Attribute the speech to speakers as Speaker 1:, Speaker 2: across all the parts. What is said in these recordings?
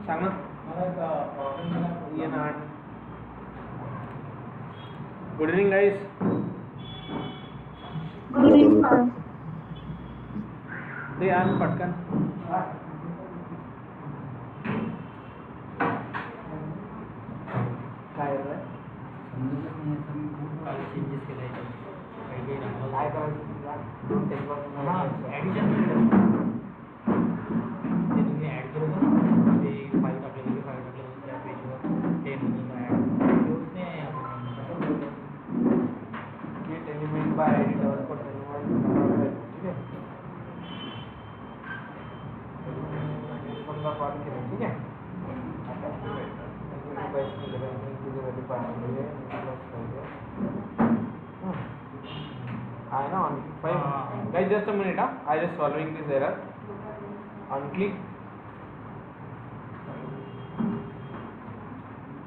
Speaker 1: सांग ना. ये ना. Good evening guys.
Speaker 2: Good evening sir.
Speaker 1: ते आज पटकन काय रे
Speaker 3: चेंजेस केले
Speaker 1: काय करायचं
Speaker 3: ॲडिशन ते तुम्ही ॲड करून ते फाईल टाकलेली फाईल टाकलं त्या पेजवर 10 ॲड होत नाही
Speaker 1: gate element bye ID developer ठीक आहे. समजा कॉल केला ठीक आहे. I know on 5 guys, just a minute. I just solving this error. On click,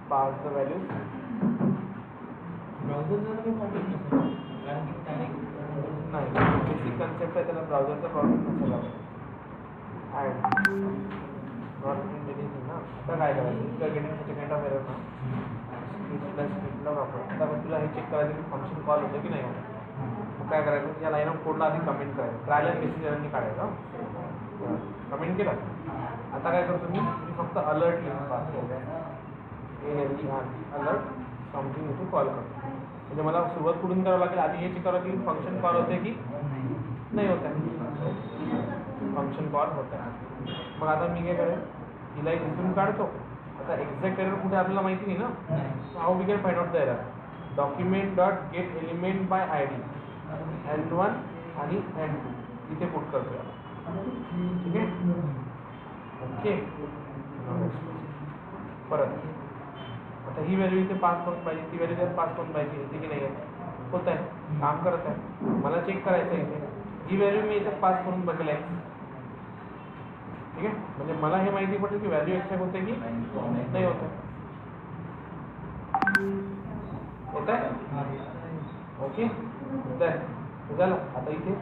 Speaker 1: pass the values.
Speaker 3: ब्राउझरचा काही प्रॉब्लेम नसेल कारण की त्याने
Speaker 1: नाही बेसिक कन्सेप्ट आहे, त्याला ब्राउझरचा प्रॉब्लेम नसेल. ॲड नॉट प्रिंट एनिथिंग ना. आता काय करायचं, तुला getting such kind of error ना. स्क्रिप्टला वापर. आता तुला हे चेक करायचं की फंक्शन कॉल होतं की नाही होतं. मग काय करायचं, या लाईन ऑफ कोडला आधी कमेंट करायचं. ट्रायल अँड बेसिस एररनी काढायचं. कमेंट केलं. आता काय करतो मी फक्त अलर्ट लिहून पाहतो. अलर्ट समथिंग इथे कॉल करतो. म्हणजे मला सुरुवात कुठून करावं लागेल, आधी हे चेक करावं की फंक्शन कॉल होते की नाही होत आहे. फंक्शन कॉल होत आहे. मग आता मी काय करेन, हिला एक इथून काढतो. आता एक्झॅक्ट एरर कुठे आपल्याला माहिती नाही ना. How we can find out the error. Document dot get element by I D N1 आणि N2 इथे पुट करतो. ठीक आहे. ओके. परत आता ही व्हॅल्यू इथे पास करून पाहिजे, ती व्हॅल्यू इथे पास करून पाहिजे. येते की नाही आहे, होत आहे, काम करत आहे. मला चेक करायचं इथे ही व्हॅल्यू मी इथे पास करून बघेल आहे. ठीक आहे. म्हणजे मला हे माहिती पडेल की व्हॅल्यू एक्सेप्ट होते की नाही होत आहे. होत आहे. ओके. झालं. आता इथे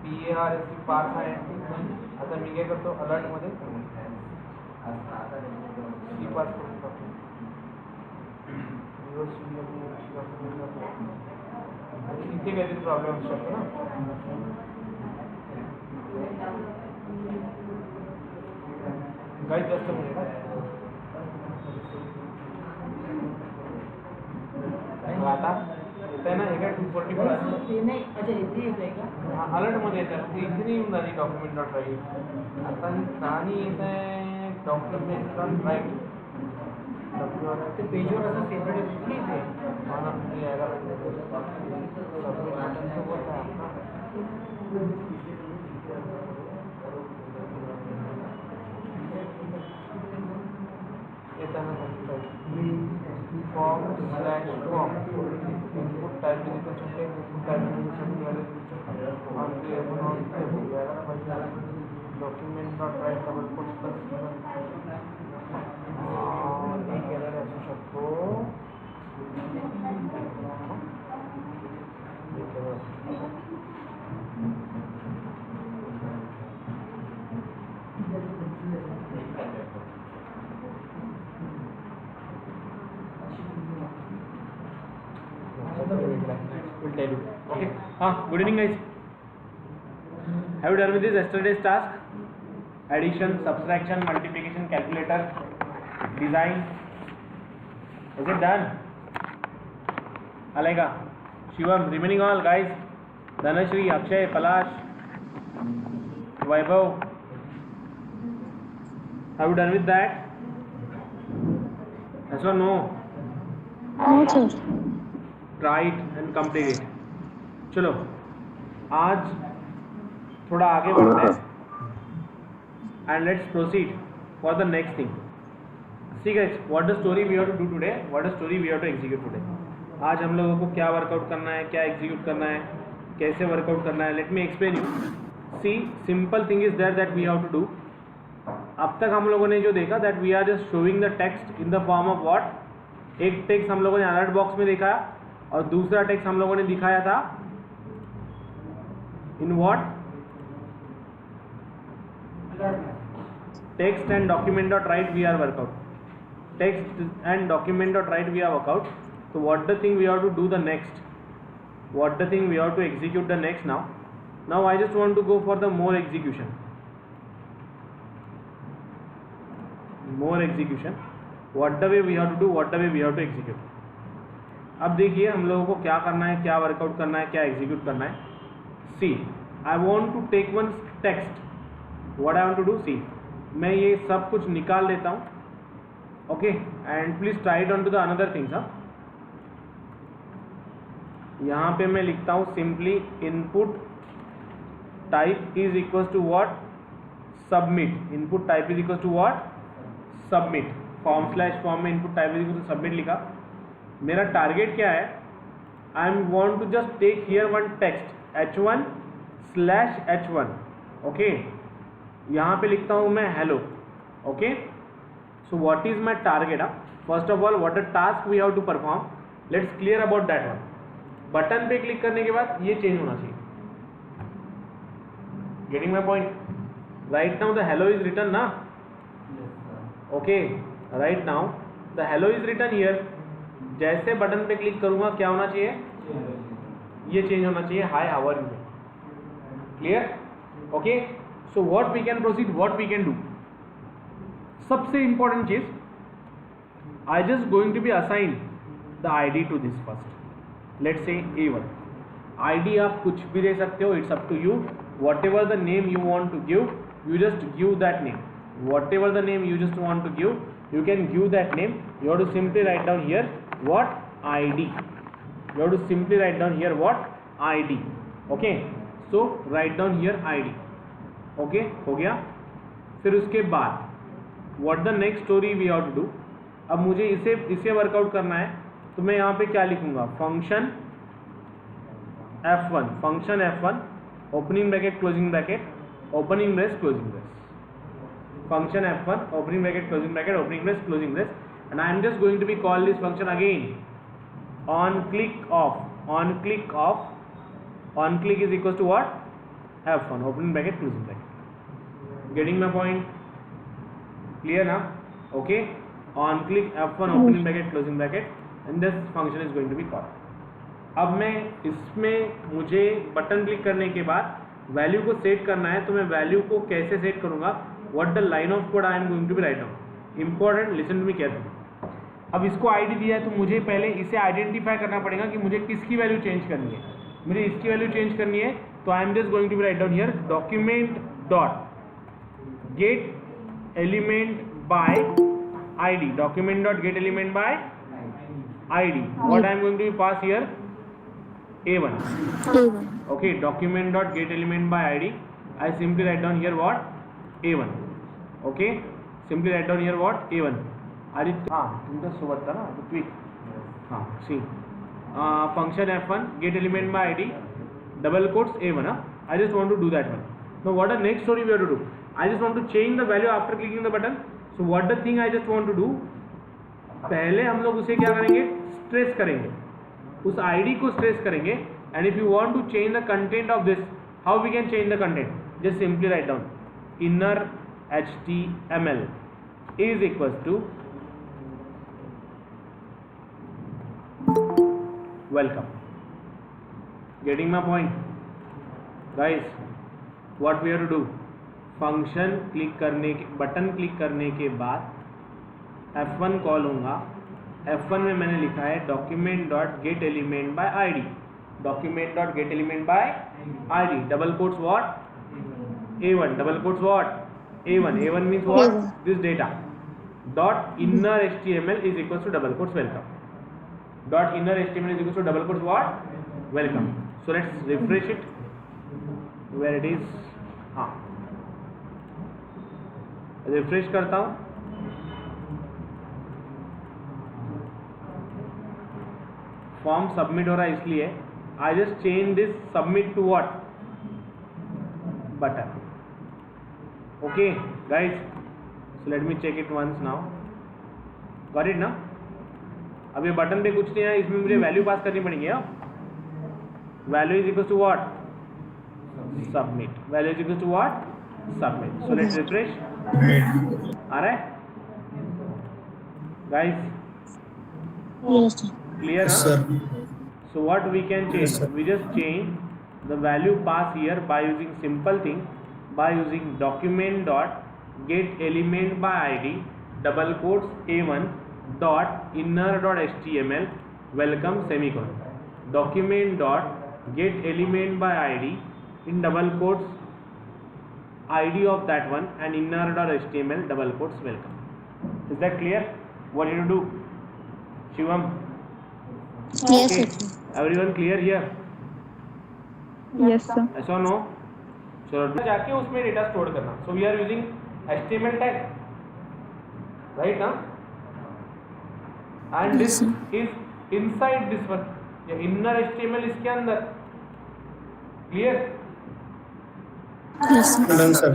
Speaker 1: PARS पास आहे. आता मी काय करतो, अलर्टमध्ये सी पास करून टाकतो. आणि इथे काहीतरी प्रॉब्लेम असू शकतो ना. काही जास्त मिळेल आता येत आहे ना. हे काय 244 अलर्टमध्ये येत आहे. इथे नाही येऊन झाली डॉक्युमेंट डॉट राईट. आता ही कहाणी येत आहे डॉक्युमेंट डॉट राईट.
Speaker 3: ते पेजवर असं सेपरेट नाही ते
Speaker 1: यायला पाहिजे. सबमिट बटनचं होत आहे आपला. येताना form slash form input type input type document dot write double quotes plus एक एरर असू शकतो. Will tell you. Okay. Good evening, guys. Have you done with this yesterday's task? Addition, subtraction, multiplication, calculator, design. Is it done? Alega, Shivam, remaining all guys. Dhanashri, Akshay, Palash, Vaibhav. Have you done with that? Yes or no?
Speaker 2: No sir.
Speaker 1: Try it and complete it. चलो आज थोड़ा आगे बढ़ते हैं and let's proceed for the next thing. See guys, what the story we have to do today, what the story we have to execute today. आज हम लोगों को क्या वर्कआउट करना है, क्या एग्जीक्यूट करना है, कैसे वर्कआउट करना है. Let me explain you. See simple thing is there that we have to do. अब तक हम लोगों ने जो देखा that we are just showing the text in the form of what. एक टेक्स्ट हम लोगों ने अलर्ट बॉक्स में देखा और दूसरा टेक्स्ट हम लोगों ने दिखाया था in what, text and document dot write we are workout. Text and document dot write we are workout. So what the thing we have to do the next? What the thing we have to execute the next now? Now I just want to go for the more execution. More execution. What the way we have to do? What the way we have to execute? अब देखिए हम लोगों को क्या करना है, क्या workout करना है, क्या एग्जीक्यूट करना है. See I want to take one text. What I want to do, see मैं ये सब कुछ निकाल देता हूँ. Okay, and please try it on to the another things. यहाँ पे मैं लिखता हूँ simply input type is equal to what, submit. Input type is equal to what, submit. Form slash form में input type is equal to submit लिखा. मेरा target क्या है, I am want to just take here one text h1 slash h1. Okay, यहाँ पे लिखता हूँ मैं hello. Okay, so what is my target. First of all what the task we have to perform, let's clear about that one. Button पे click करने के बाद ये चेंज होना चाहिए. Getting my point. Right now the hello is written ना. Okay, right now the hello is written here. जैसे button पे क्लिक करूंगा क्या होना चाहिए, ये चेंज होना चाहिए, hi how are you. Clear. Okay, so what we can proceed, what we can do. सबसे इंपॉर्टेंट चीज, I just going to be assign the ID to this first. Let's say A1. ID आप कुछ भी दे सकते हो, it's up to you. Whatever the name you want to give, you just give that name. Whatever the name you just want to give, you can give that name. You have to simply write down here what ID. You have to simply write down here what ID. Okay, so write down here ID. Okay, हो गया. फिर उसके बाद what the next story we have to do. अब मुझे इसे workout करना है, तो मैं यहाँ पे क्या लिखूंगा, function F1, function F1, opening bracket closing bracket, opening brace closing brace, function F1, opening bracket closing bracket, opening brace closing brace, and I am just going to be call this function again on click off. On click is equals to what, F1, opening bracket closing bracket. Getting my point? Clear now? Okay, on click F1, opening bracket closing bracket, and this function is going to be called. अब मैं इसमें मुझे button click करने के बाद value को set करना है, तो मैं वैल्यू को कैसे सेट करूंगा, what the line of code I am going to be write down. Important, listen to me carefully. अब इसको आईडी दिया है, तो मुझे पहले इसे आइडेंटिफाई करना पड़ेगा कि मुझे किसकी वैल्यू चेंज करनी है. मुझे इसकी वैल्यू चेंज करनी है, तो I am just going to be write down here document dot get element by ID. Document dot get element by ID. What I am going to be pass here, A1. Okay, document dot get element by ID. I simply write down here what, A1. Okay, simply write down here what, A1. Aditya, हाँ तुमका सोबत था ना, tweet. हाँ, see, function F1 get element by ID, double quotes A1. I just want to do that one. Now what the next story we have to do? I just want to change the value after clicking the button. So what the thing I just want to do? पहले हम लोग उसे क्या करेंगे, stress करेंगे, उस ID को stress करेंगे. And if you want to change the content of this, how we can change the content, just simply write down inner HTML is equal to welcome. Getting my point guys. What we have to do, function click करने के, button click करने के बाद F1 call होगा. F1 में मैंने लिखा है document dot get element by ID. Document dot get element by ID, double quotes what, A1, double quotes what, A1. A1 means what, this data. Dot inner HTML is equals to double quotes welcome. Dot inner HTML is equals to double quotes what, welcome. So let's refresh it where it is. हाँ, refresh करता हूँ. Form submit हो रहा है, इसलिए I just change this submit to what, button. Okay guys, so let me check it once now. Got it ना. अब ये बटन पे कुछ नहीं है, इसमें मुझे वैल्यू पास करनी पड़ेगी. Value is equal to what, submit. Value is equal to what, submit. So let's refresh. आ रहा है guys?
Speaker 2: Yes, sir.
Speaker 1: Clear?
Speaker 4: Yes,
Speaker 1: Huh?
Speaker 4: sir.
Speaker 1: So what we can change?
Speaker 4: Yes, sir.
Speaker 1: We just change the value pass here by using simple thing, by using document dot get element by id double quotes a1 dot inner dot html welcome semicolon. Document dot get element by id in double quotes id of that one and inner dot html double quotes welcome. Is that clear? What did you do, Shivam?
Speaker 2: Yes,
Speaker 1: Okay.
Speaker 2: sir.
Speaker 1: Everyone clear here?
Speaker 2: Yes, sir.
Speaker 1: ऐसा no? चलो जाके उसमें data store करना. So we are using HTML tag, right? Huh? And this is inside this one. ये inner HTML इसके अंदर. Clear?
Speaker 2: Yes, sir.
Speaker 4: Done, sir.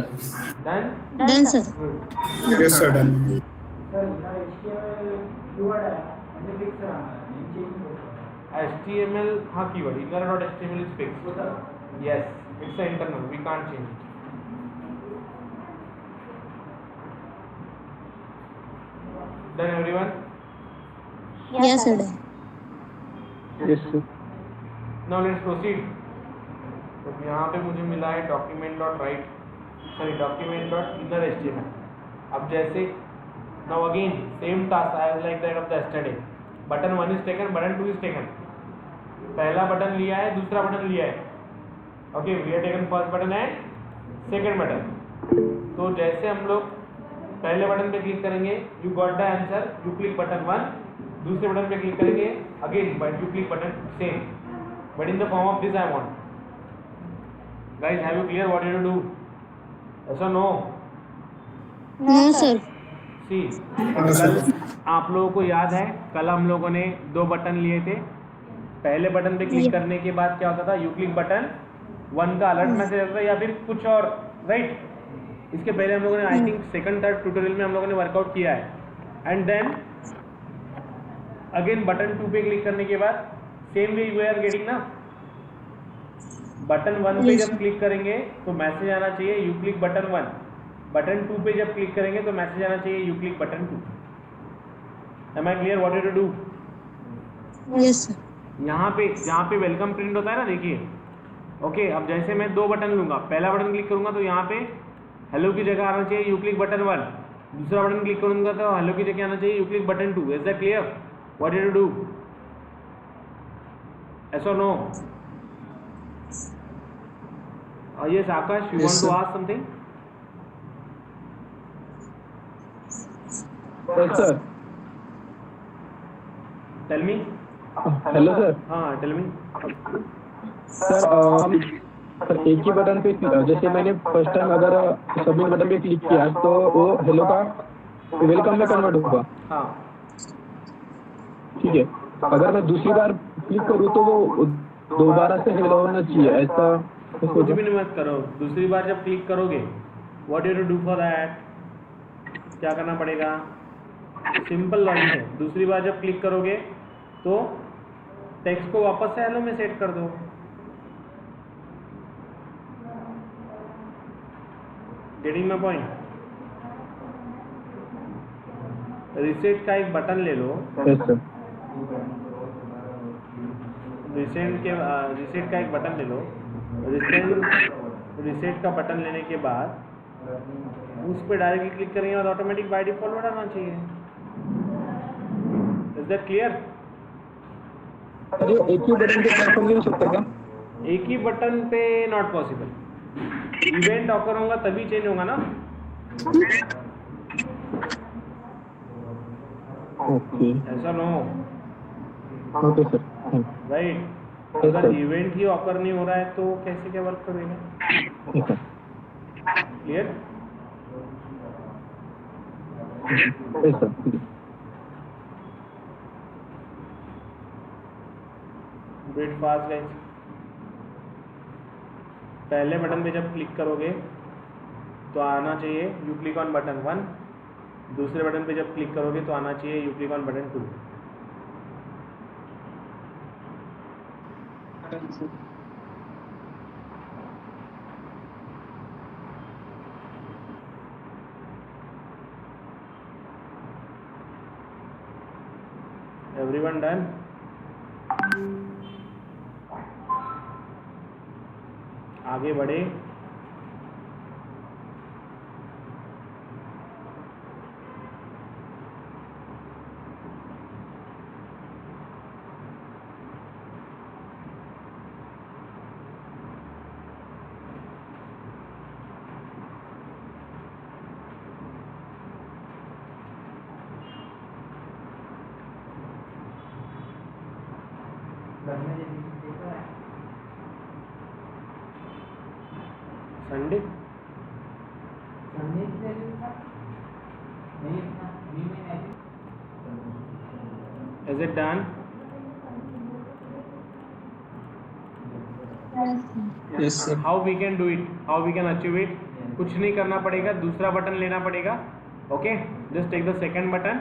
Speaker 1: Done?
Speaker 2: Done, sir.
Speaker 1: Good.
Speaker 4: Yes, sir. Done.
Speaker 1: HTML हाँ keyword inner dot HTML is fixed. Yes, it's an internal. We can't change it. Done everyone?
Speaker 2: Yes, sir. Done.
Speaker 4: Yes, sir.
Speaker 1: Now let's proceed. तो यहाँ पे मुझे मिला है document dot write, sorry document dot inner HTML. अब जैसे now again same task as like that of the yesterday. Button 1 is taken, button 2 is taken. पहला button लिया है, दूसरा बटन लिया है. Okay, we have taken first button and second button. तो जैसे हम लोग पहले बटन पे क्लिक करेंगे, you got the answer, you click button 1. दूसरे बटन पे क्लिक करेंगे, again but you click button same. But in the form of this I want. Guys, have you clear what you have to do? Yes or no?
Speaker 2: No, sir.
Speaker 1: See,
Speaker 4: No, sir.
Speaker 1: कल आप लोगों को याद है, कल हम लोगों ने दो बटन लिए थे. पहले बटन पे क्लिक करने के बाद क्या होता था? यू क्लिक बटन 1 का अलर्ट मैसेज आता था या फिर कुछ और, राइट? इसके पहले हम लोगों ने I think second third tutorial में हम लोगों ने वर्कआउट किया है. एंड देन अगेन बटन 2 पे क्लिक करने के बाद same way we are getting ना. बटन 1 पे जब क्लिक करेंगे तो मैसेज आना चाहिए यू क्लिक बटन 1. बटन 2 पे जब क्लिक करेंगे तो मैसेज आना चाहिए you click button 2. Am I clear what you to do?
Speaker 2: Yes, sir.
Speaker 1: यहाँ पे वेलकम प्रिंट होता है ना, देखिए. ओके, अब जैसे मैं दो बटन लूंगा, पहला बटन क्लिक करूंगा तो यहाँ पे हेलो की जगह आना चाहिए यू क्लिक बटन 1. दूसरा बटन क्लिक करूंगा तो हेलो की जगह आना चाहिए you click button 2. Is that clear what you do? Yes और no? Yes Akash, you want
Speaker 4: Yes,
Speaker 1: to
Speaker 4: sir.
Speaker 1: Ask something?
Speaker 5: Yes, sir.
Speaker 1: Tell me.
Speaker 5: Hello, sir.
Speaker 1: हाँ, tell me.
Speaker 5: Sir हम sir एक ही बटन पे जैसे मैंने फर्स्ट टाइम अगर submit button पे क्लिक किया तो वो हेलो का वेलकम में कन्वर्ट होगा.
Speaker 1: हाँ,
Speaker 5: ठीक है. अगर मैं दूसरी बार क्लिक करूँ तो वो दोबारा से हेलो होना चाहिए, ऐसा
Speaker 1: कुछ भी नहीं मत करो. दूसरी बार जब क्लिक करोगे what you do for that? क्या करना पड़ेगा? सिंपल लॉजिक है. दूसरी बार जब क्लिक करोगे तो टेक्स्ट को वापस से हेलो में सेट कर दो. Getting my point? रिसेट का एक बटन ले लो.
Speaker 5: Yes sir.
Speaker 1: रिसेट का एक बटन ले लो. रिसेट का बटन लेने के बाद उस पर डायरेक्टली क्लिक करेंगे और ऑटोमेटिक बाय डिफॉल्ट बटन आना चाहिए. Is that clear?
Speaker 5: अरे एक ही बटन पे ट्रांसफर नहीं हो सकता क्या?
Speaker 1: एक ही बटन पे नॉट पॉसिबल. इवेंट ऑकर होगा तभी चेंज होगा ना.
Speaker 5: ओके.
Speaker 1: ऐसा no,
Speaker 5: okay sir.
Speaker 1: Right?
Speaker 5: Yes,
Speaker 1: अगर
Speaker 5: sir.
Speaker 1: इवेंट ही ऑकर नहीं हो रहा है तो कैसे क्या वर्क करेगा?
Speaker 5: Yes sir.
Speaker 1: Clear?
Speaker 5: Yes sir.
Speaker 1: Wait fast guys. पहले बटन पे जब क्लिक करोगे तो आना चाहिए यू क्लिक ऑन बटन 1. दूसरे बटन पे जब क्लिक करोगे तो आना चाहिए you click on button 2. Everyone done? आगे बढ़े। Sunday is it done?
Speaker 2: Yes, sir.
Speaker 4: Yes, sir.
Speaker 1: How we can do it, how we can achieve it? कुछ नहीं करना पड़ेगा, दूसरा बटन लेना पड़ेगा। Okay, just take the second button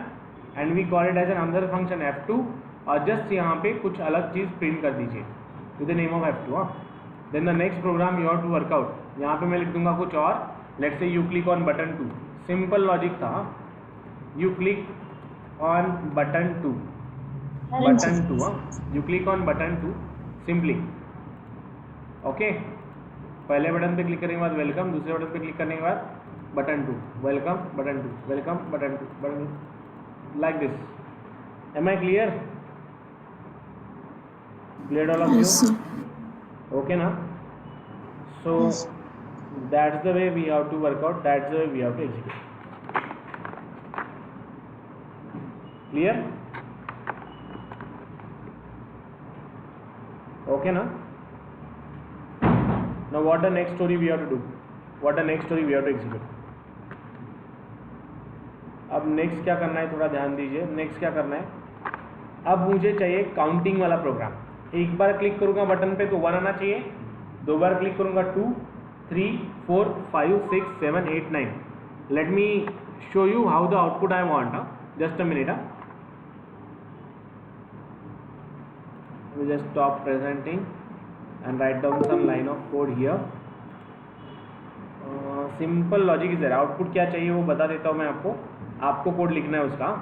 Speaker 1: and we call it as an another function F2 और just यहाँ पे कुछ अलग चीज़ प्रिंट कर दीजिए with the name of F2। हाँ, then the next program you have to work out. यहाँ पे मैं लिख दूंगा कुछ और, let's say you click on button 2। Simple logic था, you click on button 2, button 2। हाँ, you click on button 2 simply. Okay, पहले बटन पे क्लिक करने के बाद वेलकम, दूसरे बटन पे क्लिक करने के बाद button 2, welcome, button 2, welcome, button 2, button, like this. Am I clear? Clear all of
Speaker 2: Yes,
Speaker 1: you?
Speaker 2: sir.
Speaker 1: Okay na? So
Speaker 2: Yes.
Speaker 1: that's the way we have to work out, that's the way we have to execute. Clear? Okay na? Now what the next story we have to do? What the next story we have to execute? अब next क्या करना है, थोड़ा ध्यान दीजिए। Next क्या करना है, अब मुझे चाहिए काउंटिंग वाला प्रोग्राम। एक बार क्लिक करूंगा बटन पे तो 1 आना चाहिए, दो बार क्लिक करूंगा 2, 3, 4, 5, 6, 7, 8, 9। Let me show you how the output I want. Just a minute. we just stop presenting and write down some line of code here. Simple logic is there. Output क्या चाहिए वो बता देता हूँ मैं आपको, आपको कोड लिखना है उसका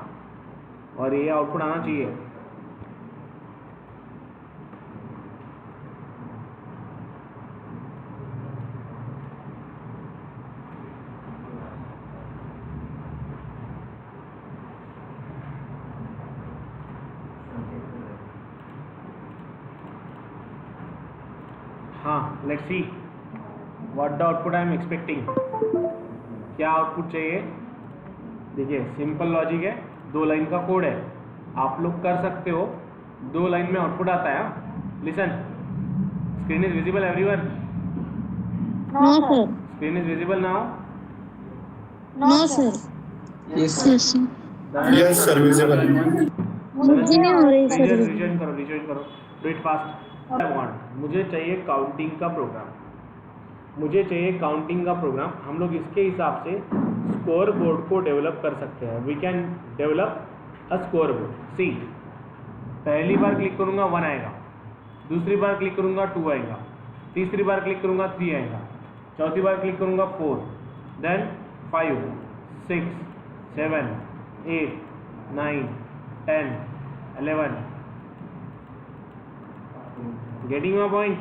Speaker 1: और ये आउटपुट आना चाहिए। हाँ, let's see what the output I am expecting. क्या आउटपुट चाहिए? देखिए सिंपल लॉजिक है, 2 लाइन का कोड है, आप लोग कर सकते हो। 2 लाइन में आउटपुट आता है। Listen, screen is visible everyone?
Speaker 2: No, sir.
Speaker 1: Screen is visible now?
Speaker 2: No, sir.
Speaker 4: Yes, sir.
Speaker 2: Yes, sir.
Speaker 4: Yes, sir. Visible.
Speaker 2: मुझे नहीं हो रही सर।
Speaker 1: रिविजन करो, do it fast. I want, मुझे चाहिए काउंटिंग का प्रोग्राम, मुझे चाहिए काउंटिंग का प्रोग्राम। हम लोग इसके हिसाब से स्कोर बोर्ड को डेवलप कर सकते हैं। We can develop a score board. See, पहली बार क्लिक करूंगा 1 आएगा, दूसरी बार क्लिक करूंगा 2 आएगा, तीसरी बार क्लिक करूंगा 3 आएगा, चौथी बार क्लिक करूंगा 4, then 5, 6, 7, 8, 9, 10, 11। Getting my point?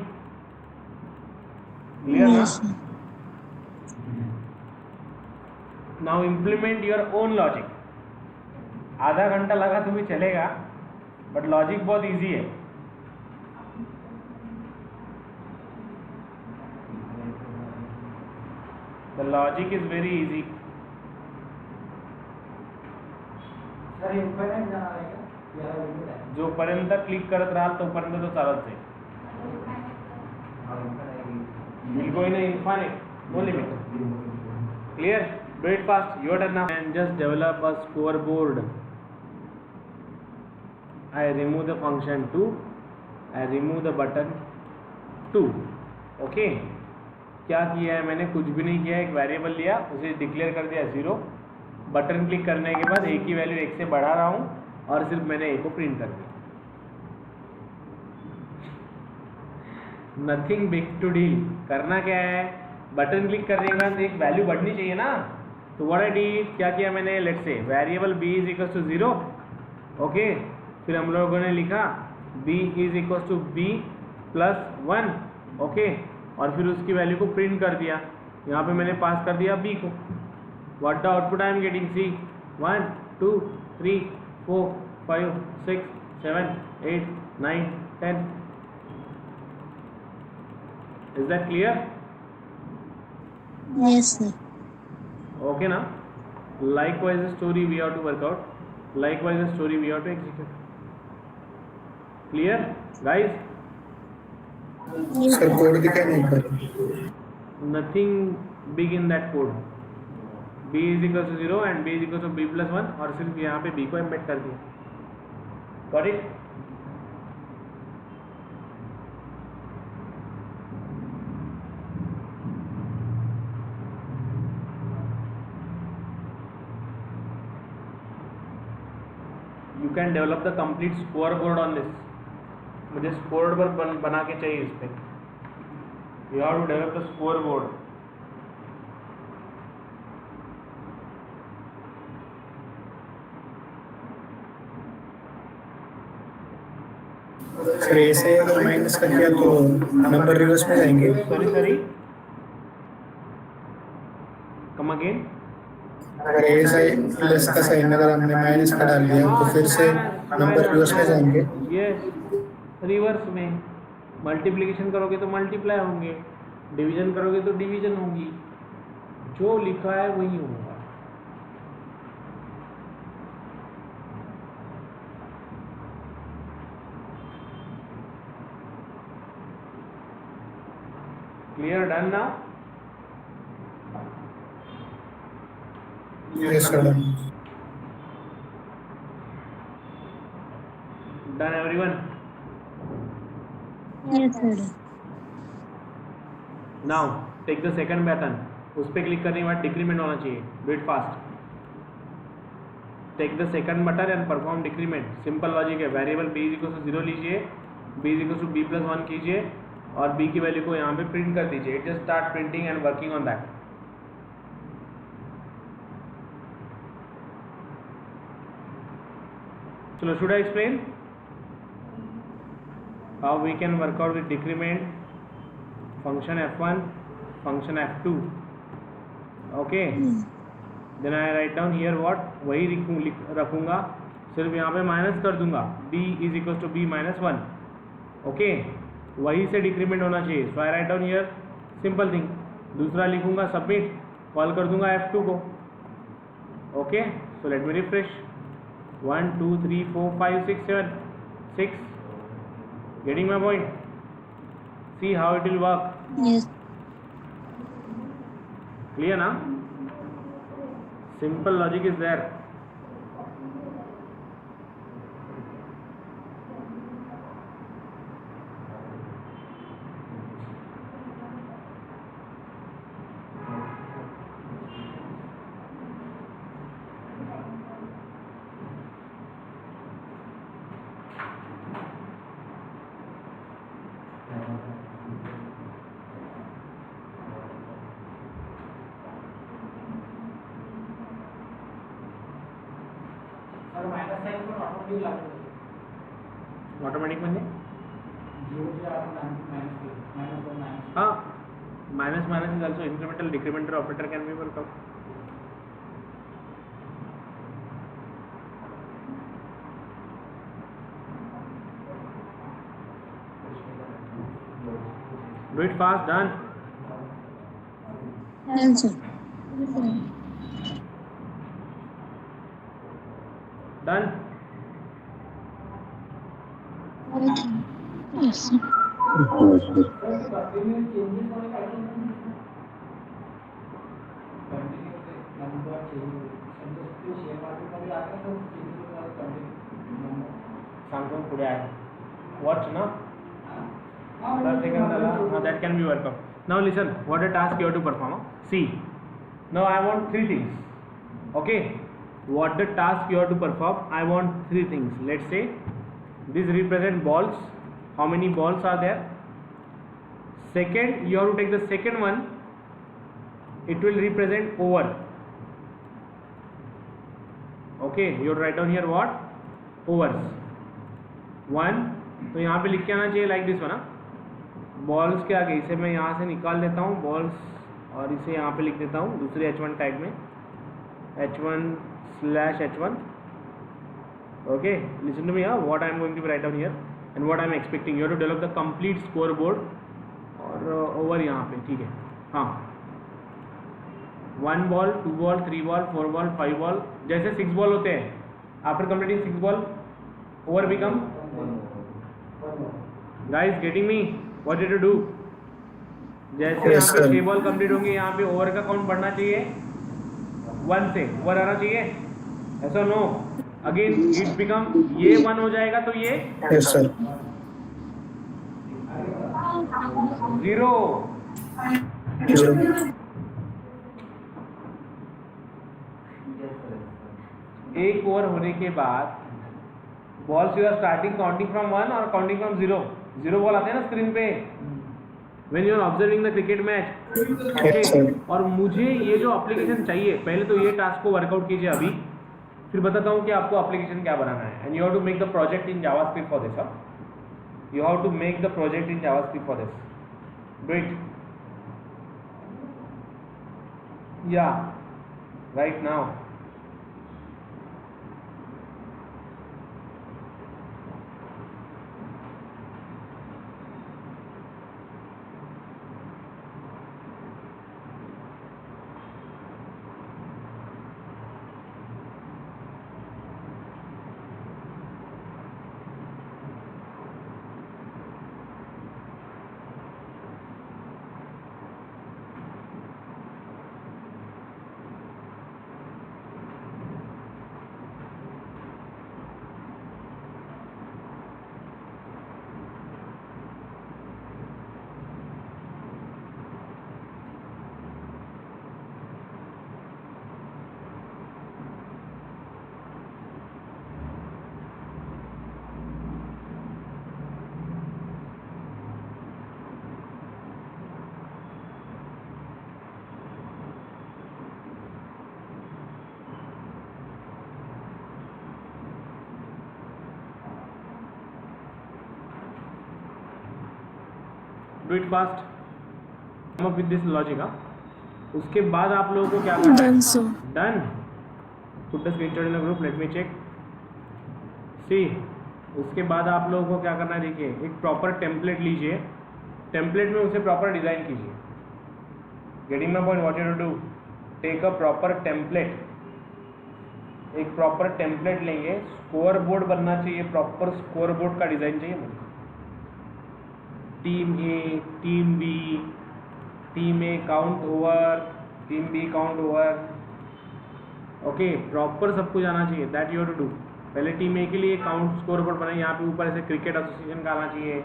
Speaker 1: Clear
Speaker 2: No,
Speaker 1: na?
Speaker 2: sir.
Speaker 1: Now implement your own logic. आधा घंटा लगा तो भी चलेगा, बट लॉजिक बहुत इजी है। The logic is very easy.
Speaker 3: Sir infinite जाना रहेगा या लिमिट है?
Speaker 1: जोपर्यंत क्लिक करत राहाल तोपर्यंत तो चालत आहे. We'll go in a infinite, no limit. Clear? Do it fast. Your turn now. And just develop a scoreboard. I remove the function 2. I remove the button 2. Okay? क्या किया है मैंने? कुछ भी नहीं किया. एक वेरिएबल लिया, उसे डिक्लेयर कर दिया 0. बटन क्लिक करने के बाद a की वैल्यू 1 से बढ़ा रहा हूँ और सिर्फ मैंने a को प्रिंट कर दिया. Nothing big to deal. करना क्या है? बटन क्लिक करने के बाद एक वैल्यू बढ़नी चाहिए ना. तो व्हाट आई डिड, क्या किया मैंने? Let's say variable b is equal to 0. Okay, फिर हम लोगों ने लिखा b is equal to b plus 1, okay, और फिर उसकी वैल्यू को प्रिंट कर दिया। यहाँ पे मैंने पास कर दिया b को। What the output I am getting, see 1 2 3 4 5 6 7 8 9 10। Is that clear?
Speaker 2: Yes, sir.
Speaker 1: Okay now, likewise the story we have to work out, likewise the story we have to execute. Clear guys?
Speaker 4: Sir code दिखाई नहीं पर
Speaker 1: Nothing big in that code. b is equal to 0 and b is equal to b plus 1, और सिर्फ यहाँ पे b को embed कर दिया। Got it? You can develop the complete scoreboard on this. मुझे scoreboard बना के चाहिए इस पे। You have to develop the scoreboard.
Speaker 4: Sir ऐसे अगर माइनस कर दिया तो नंबर रिवर्स में जाएंगे।
Speaker 1: Sorry. Come again.
Speaker 4: अगर ऐसा प्लस का साइन अगर हमने माइनस का डाल दिया तो फिर से नंबर रिवर्स में जाएंगे।
Speaker 1: Yes, रिवर्स में। मल्टीप्लिकेशन करोगे तो मल्टीप्लाई होंगे, डिवीजन करोगे तो डिवीजन होगी। जो लिखा है वही होगा। Clear, done now?
Speaker 4: Yes sir done.
Speaker 1: Done everyone?
Speaker 2: Yes, sir.
Speaker 1: Now take the second button. उस पर क्लिक करने के बाद डिक्रीमेंट होना चाहिए। Do it fast. Take the second button and perform decrement. Simple logic है। Variable b is equal to 0 लीजिए, b is equal to b plus 1 कीजिए और b की वैल्यू को यहाँ पे प्रिंट कर दीजिए। It just start printing and working on that. चलो, should I explain how we can work out with decrement, function f1, function f2? Okay. Then I write down here what, वही रखूँगा, सिर्फ यहाँ पे माइनस कर दूंगा, b is equal to b minus 1, okay, वही से डिक्रीमेंट होना चाहिए। So I write down here simple thing. दूसरा लिखूंगा सबमिट, कॉल कर दूंगा f2 को, okay. So let me refresh, 1 2 3 4 5 6 7 6, getting my point? See how it will work.
Speaker 2: Yes.
Speaker 1: Clear now? Simple logic is there.
Speaker 3: Sir minus sign पण automatic लागतो।
Speaker 1: Automatic म्हणजे
Speaker 3: 0 जे आपण minus केलं, -1 मायनस
Speaker 1: हाँ, minus minus is also incremental decremental operator can be worked out. Do it fast, done.
Speaker 2: Done, sir.
Speaker 1: Done.
Speaker 2: Okay. Yes, sir.
Speaker 3: Continue changes होने का continue number change समजा ते शेअर मार्केटमध्ये आले तर चेंजेस होणार कंटिन्यू
Speaker 1: सांगतो पुढे आहे. Watch ना. That can be worked out. Now listen, what a task you have to perform. See, now I want three things. Okay, what the task you have to perform? I want three things. Let's say this represent balls. How many balls are there? Second, you have to take the second one. It will represent over. Okay, you have to write down here what? Overs. 1, तो यहाँ पे लिख के आना चाहिए like this one. Balls के आगे इसे मैं यहाँ से निकाल देता हूँ बॉल्स, और इसे यहाँ पे लिख देता हूँ दूसरे H1 टैग में, H1/H1। Okay, listen to me what I am going to write down here and what I am expecting you to develop the complete scoreboard. और ओवर यहाँ पे, ठीक है, हाँ, 1 ball, 2 ball, 3 ball, 4 ball, 5 ball, जैसे 6 ball होते हैं। After completing 6 ball over become, guys getting me what did you do? जैसे
Speaker 4: Yes,
Speaker 1: यहाँ पे
Speaker 4: sir.
Speaker 1: 6 बॉल कंप्लीट होंगे, यहाँ पे ओवर का काउंट बढ़ना चाहिए 1 से, ओवर आना चाहिए, ऐसा नो, अगेन इट बिकम, ये 1 हो जाएगा तो ये
Speaker 4: Yes, sir.
Speaker 1: 0।
Speaker 4: 0.
Speaker 1: एक ओवर होने के बाद balls you are starting counting from 1 और काउंटिंग फ्रॉम 0। 0 बॉल आते हैं ना स्क्रीन पे when you are observing the cricket match.
Speaker 4: Yes, sir.
Speaker 1: और मुझे ये जो एप्लीकेशन चाहिए, पहले तो ये टास्क को वर्कआउट कीजिए अभी, फिर बताता हूँ कि आपको एप्लीकेशन क्या बनाना है। And you have to make the project in JavaScript for this. You have to make the project in JavaScript for this. Do it या right now. Do it fast, come up with this logic. उसके बाद आप लोगों को क्या करना है?
Speaker 2: Done, sir.
Speaker 1: Done. Put the screenshot in the group, let me check. See, उसके बाद आप लोगों को क्या करना है, देखिए एक प्रॉपर टेम्पलेट लीजिए, टेम्पलेट में उसे प्रॉपर डिजाइन कीजिए। Getting my point, what you do, take a proper template, एक प्रॉपर टेम्पलेट लेंगे, स्कोर बोर्ड बनना चाहिए, प्रॉपर स्कोर बोर्ड का डिजाइन चाहिए मुझे। Team A, team B, team A count over, team B count over, okay, proper सब कुछ आना चाहिए, that you have to do. पहले टीम ए के लिए काउंट स्कोर बोर्ड बनाए, यहाँ पे ऊपर ऐसे क्रिकेट एसोसिएशन का आना चाहिए।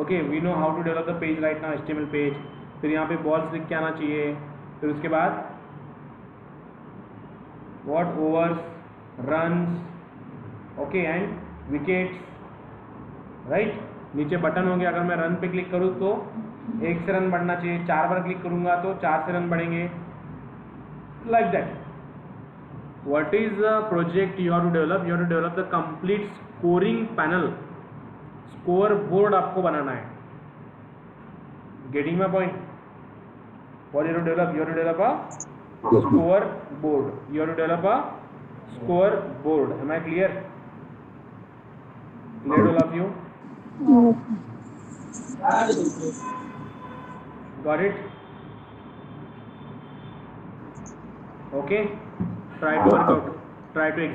Speaker 1: Okay, we know how to develop the page right now, HTML page. फिर यहाँ पे बॉल्स लिख के आना चाहिए, फिर उसके बाद what overs, runs, okay, and wickets, right. नीचे बटन हो गया, अगर मैं रन पे क्लिक करूँ तो 1 से रन बढ़ना चाहिए, 4 बार क्लिक करूँगा तो 4 से रन बढ़ेंगे, like that. What is the project you have to develop? You have to develop the complete scoring panel, scoreboard आपको बनाना है। Getting my point? What you have to develop? You have to develop a score board, you have to develop a score board. Am I clear? Clear all of you? Got it? Okay, try to work out, try to